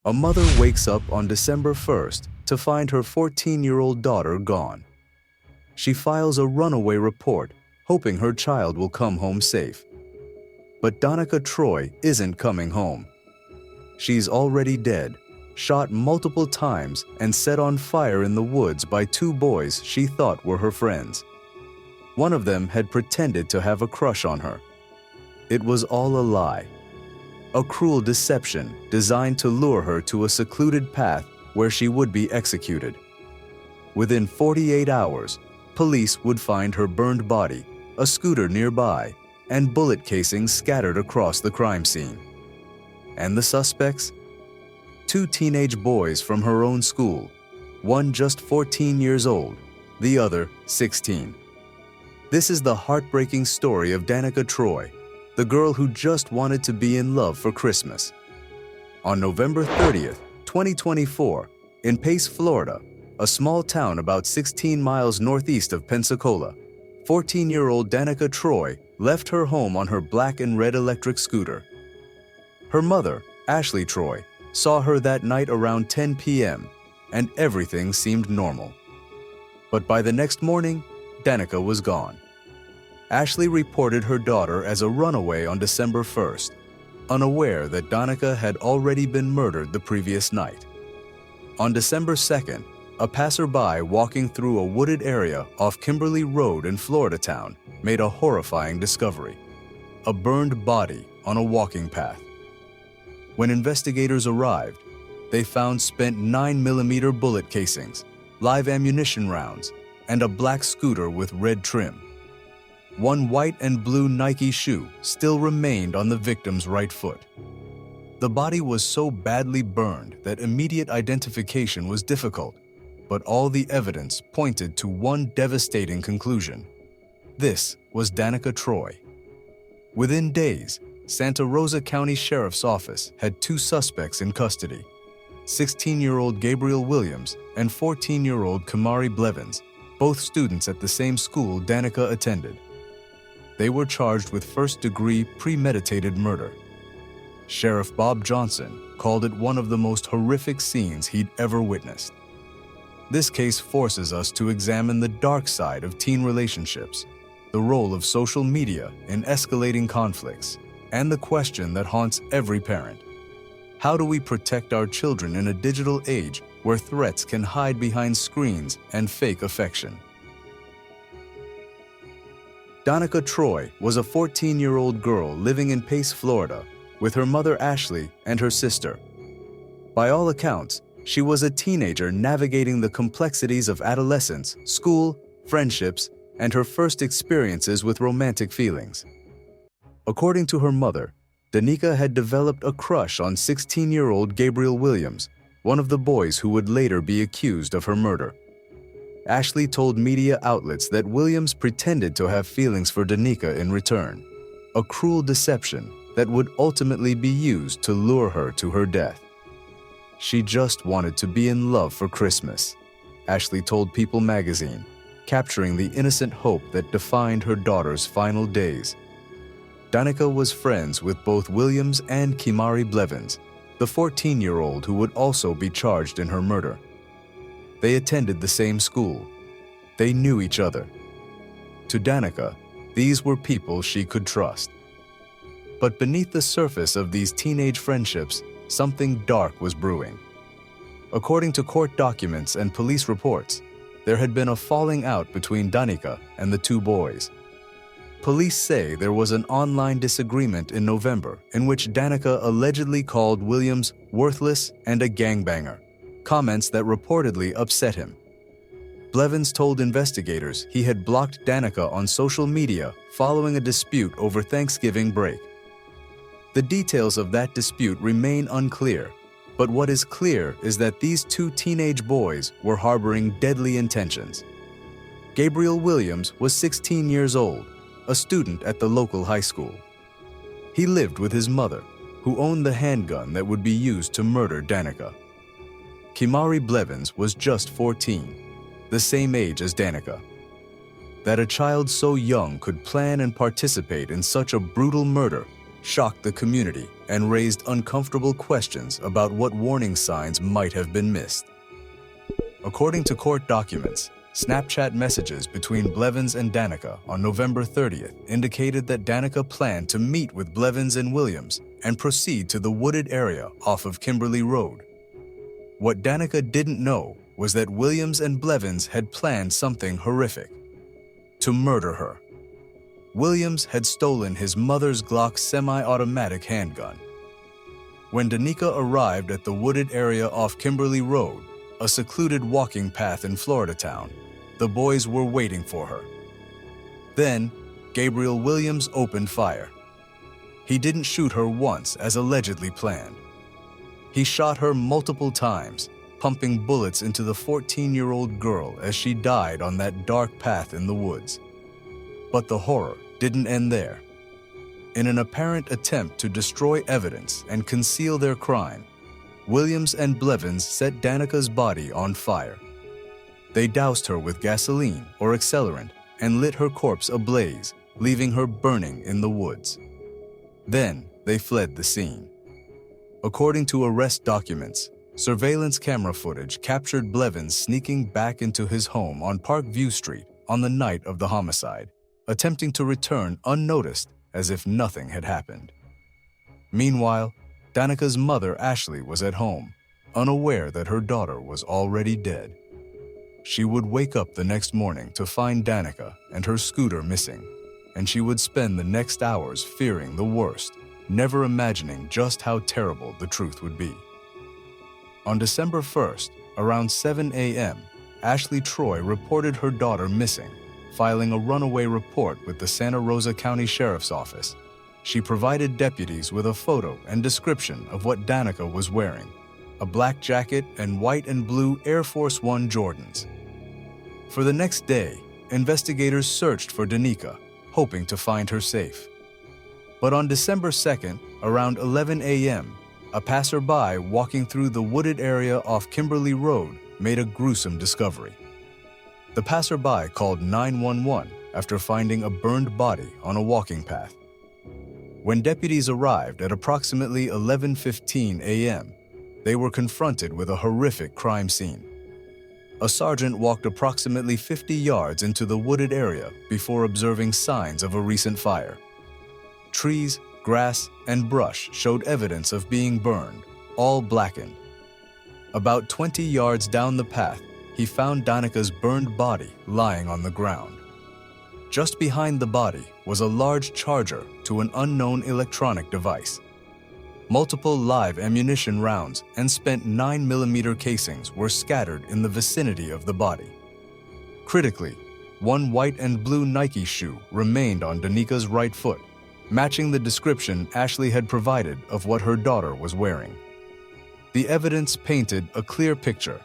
A mother wakes up on December 1st to find her 14-year-old daughter gone. She files a runaway report, hoping her child will come home safe. But Danika Troy isn't coming home. She's already dead, shot multiple times and set on fire in the woods by two boys she thought were her friends. One of them had pretended to have a crush on her. It was all a lie. A cruel deception designed to lure her to a secluded path where she would be executed. Within 48 hours, police would find her burned body, a scooter nearby, and bullet casings scattered across the crime scene. And the suspects? Two teenage boys from her own school, one just 14 years old, the other 16. This is the heartbreaking story of Danika Troy, the girl who just wanted to be in love for Christmas. On November 30th, 2024, in Pace, Florida, a small town about 16 miles northeast of Pensacola, 14-year-old Danika Troy left her home on her black and red electric scooter. Her mother, Ashley Troy, saw her that night around 10 p.m., and everything seemed normal. But by the next morning, Danika was gone. Ashley reported her daughter as a runaway on December 1st, unaware that Danika had already been murdered the previous night. On December 2nd, a passerby walking through a wooded area off Kimberly Road in Floridatown made a horrifying discovery: a burned body on a walking path. When investigators arrived, they found spent 9mm bullet casings, live ammunition rounds, and a black scooter with red trim. One white and blue Nike shoe still remained on the victim's right foot. The body was so badly burned that immediate identification was difficult, but all the evidence pointed to one devastating conclusion. This was Danika Troy. Within days, Santa Rosa County Sheriff's Office had two suspects in custody: 16-year-old Gabriel Williams and 14-year-old Kimahri Blevins, both students at the same school Danika attended. They were charged with first-degree premeditated murder. Sheriff Bob Johnson called it one of the most horrific scenes he'd ever witnessed. This case forces us to examine the dark side of teen relationships, the role of social media in escalating conflicts, and the question that haunts every parent: how do we protect our children in a digital age where threats can hide behind screens and fake affection? Danika Troy was a 14-year-old girl living in Pace, Florida, with her mother Ashley and her sister. By all accounts, she was a teenager navigating the complexities of adolescence, school, friendships, and her first experiences with romantic feelings. According to her mother, Danika had developed a crush on 16-year-old Gabriel Williams, one of the boys who would later be accused of her murder. Ashley told media outlets that Williams pretended to have feelings for Danika in return, a cruel deception that would ultimately be used to lure her to her death. She just wanted to be in love for Christmas, Ashley told People magazine, capturing the innocent hope that defined her daughter's final days. Danika was friends with both Williams and Kimahri Blevins, the 14-year-old who would also be charged in her murder. They attended the same school. They knew each other. To Danika, these were people she could trust. But beneath the surface of these teenage friendships, something dark was brewing. According to court documents and police reports, there had been a falling out between Danika and the two boys. Police say there was an online disagreement in November in which Danika allegedly called Williams worthless and a gangbanger, comments that reportedly upset him. Blevins told investigators he had blocked Danika on social media following a dispute over Thanksgiving break. The details of that dispute remain unclear, but what is clear is that these two teenage boys were harboring deadly intentions. Gabriel Williams was 16 years old, a student at the local high school. He lived with his mother, who owned the handgun that would be used to murder Danika. Kimahri Blevins was just 14, the same age as Danika. That a child so young could plan and participate in such a brutal murder shocked the community and raised uncomfortable questions about what warning signs might have been missed. According to court documents, Snapchat messages between Blevins and Danika on November 30th indicated that Danika planned to meet with Blevins and Williams and proceed to the wooded area off of Kimberly Road. What Danika didn't know was that Williams and Blevins had planned something horrific: to murder her. Williams had stolen his mother's Glock semi-automatic handgun. When Danika arrived at the wooded area off Kimberly Road, a secluded walking path in Floridatown, the boys were waiting for her. Then, Gabriel Williams opened fire. He didn't shoot her once as allegedly planned. He shot her multiple times, pumping bullets into the 14-year-old girl as she died on that dark path in the woods. But the horror didn't end there. In an apparent attempt to destroy evidence and conceal their crime, Williams and Blevins set Danika's body on fire. They doused her with gasoline or accelerant and lit her corpse ablaze, leaving her burning in the woods. Then they fled the scene. According to arrest documents, surveillance camera footage captured Blevins sneaking back into his home on Parkview Street on the night of the homicide, attempting to return unnoticed as if nothing had happened. Meanwhile, Danika's mother, Ashley, was at home, unaware that her daughter was already dead. She would wake up the next morning to find Danika and her scooter missing, and she would spend the next hours fearing the worst, never imagining just how terrible the truth would be. On December 1st, around 7 a.m., Ashley Troy reported her daughter missing, filing a runaway report with the Santa Rosa County Sheriff's Office. She provided deputies with a photo and description of what Danika was wearing: a black jacket and white and blue Air Force One Jordans. For the next day, investigators searched for Danika, hoping to find her safe. But on December 2nd, around 11 a.m., a passerby walking through the wooded area off Kimberly Road made a gruesome discovery. The passerby called 911 after finding a burned body on a walking path. When deputies arrived at approximately 11:15 a.m., they were confronted with a horrific crime scene. A sergeant walked approximately 50 yards into the wooded area before observing signs of a recent fire. Trees, grass, and brush showed evidence of being burned, all blackened. About 20 yards down the path, he found Danika's burned body lying on the ground. Just behind the body was a large charger to an unknown electronic device. Multiple live ammunition rounds and spent 9mm casings were scattered in the vicinity of the body. Critically, one white and blue Nike shoe remained on Danika's right foot, matching the description Ashley had provided of what her daughter was wearing. The evidence painted a clear picture.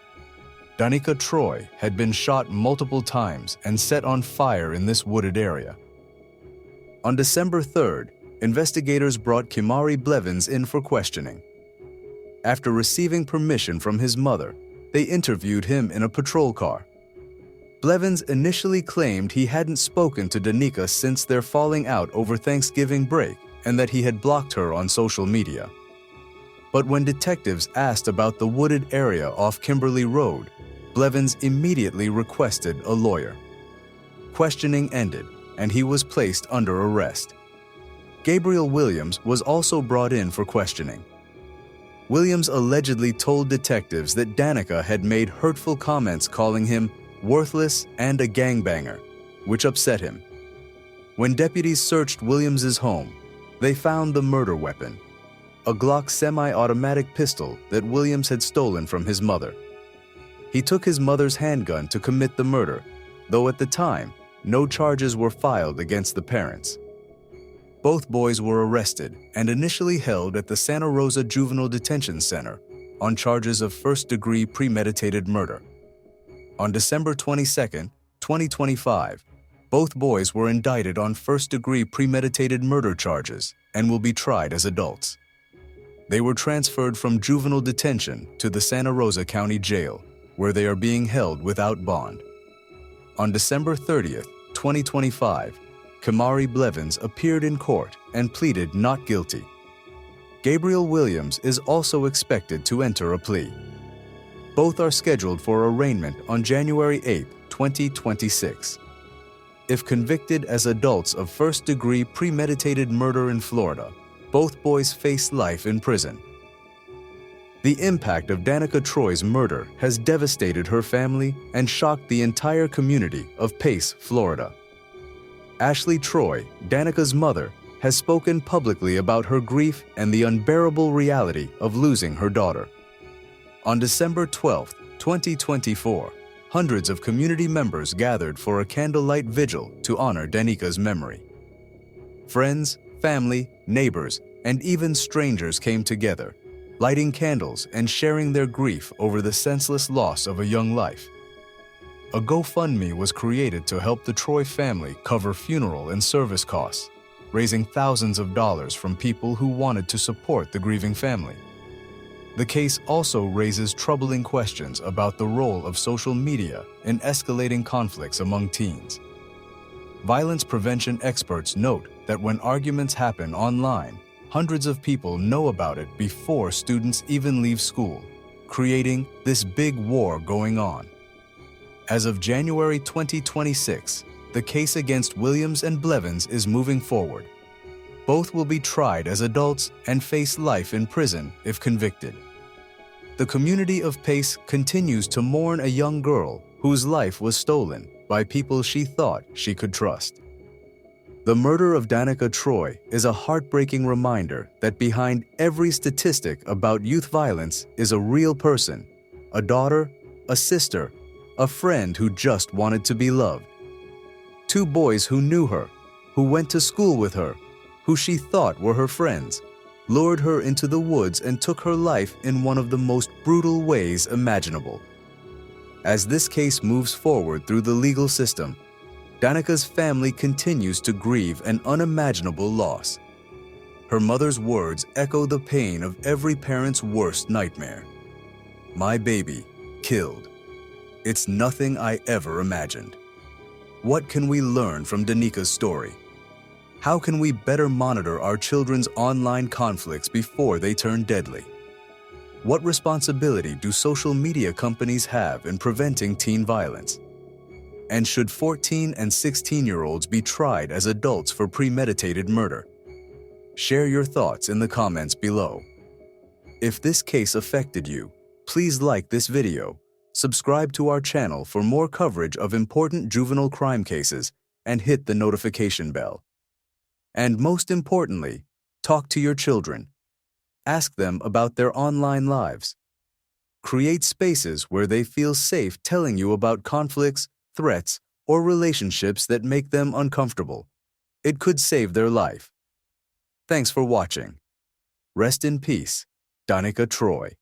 Danika Troy had been shot multiple times and set on fire in this wooded area. On December 3rd, investigators brought Kimahri Blevins in for questioning. After receiving permission from his mother, they interviewed him in a patrol car. Blevins initially claimed he hadn't spoken to Danika since their falling out over Thanksgiving break and that he had blocked her on social media. But when detectives asked about the wooded area off Kimberly Road, Blevins immediately requested a lawyer. Questioning ended, and he was placed under arrest. Gabriel Williams was also brought in for questioning. Williams allegedly told detectives that Danika had made hurtful comments calling him worthless and a gangbanger, which upset him. When deputies searched Williams's home, they found the murder weapon, a Glock semi-automatic pistol that Williams had stolen from his mother. He took his mother's handgun to commit the murder, though at the time, no charges were filed against the parents. Both boys were arrested and initially held at the Santa Rosa Juvenile Detention Center on charges of first-degree premeditated murder. On December 22, 2025, both boys were indicted on first-degree premeditated murder charges and will be tried as adults. They were transferred from juvenile detention to the Santa Rosa County Jail, where they are being held without bond. On December 30, 2025, Kimahri Blevins appeared in court and pleaded not guilty. Gabriel Williams is also expected to enter a plea. Both are scheduled for arraignment on January 8, 2026. If convicted as adults of first-degree premeditated murder in Florida, both boys face life in prison. The impact of Danika Troy's murder has devastated her family and shocked the entire community of Pace, Florida. Ashley Troy, Danika's mother, has spoken publicly about her grief and the unbearable reality of losing her daughter. On December 12, 2024, hundreds of community members gathered for a candlelight vigil to honor Danika's memory. Friends, family, neighbors, and even strangers came together, lighting candles and sharing their grief over the senseless loss of a young life. A GoFundMe was created to help the Troy family cover funeral and service costs, raising thousands of dollars from people who wanted to support the grieving family. The case also raises troubling questions about the role of social media in escalating conflicts among teens. Violence prevention experts note that when arguments happen online, hundreds of people know about it before students even leave school, creating this big war going on. As of January 2026, the case against Williams and Blevins is moving forward. Both will be tried as adults and face life in prison if convicted. The community of Pace continues to mourn a young girl whose life was stolen by people she thought she could trust. The murder of Danika Troy is a heartbreaking reminder that behind every statistic about youth violence is a real person, a daughter, a sister, a friend who just wanted to be loved. Two boys who knew her, who went to school with her, who she thought were her friends, lured her into the woods and took her life in one of the most brutal ways imaginable. As this case moves forward through the legal system, Danika's family continues to grieve an unimaginable loss. Her mother's words echo the pain of every parent's worst nightmare. "My baby, killed. It's nothing I ever imagined." What can we learn from Danika's story? How can we better monitor our children's online conflicts before they turn deadly? What responsibility do social media companies have in preventing teen violence? And should 14 and 16-year-olds be tried as adults for premeditated murder? Share your thoughts in the comments below. If this case affected you, please like this video, subscribe to our channel for more coverage of important juvenile crime cases, and hit the notification bell. And most importantly, talk to your children. Ask them about their online lives. Create spaces where they feel safe telling you about conflicts, threats, or relationships that make them uncomfortable. It could save their life. Thanks for watching. Rest in peace, Danika Troy.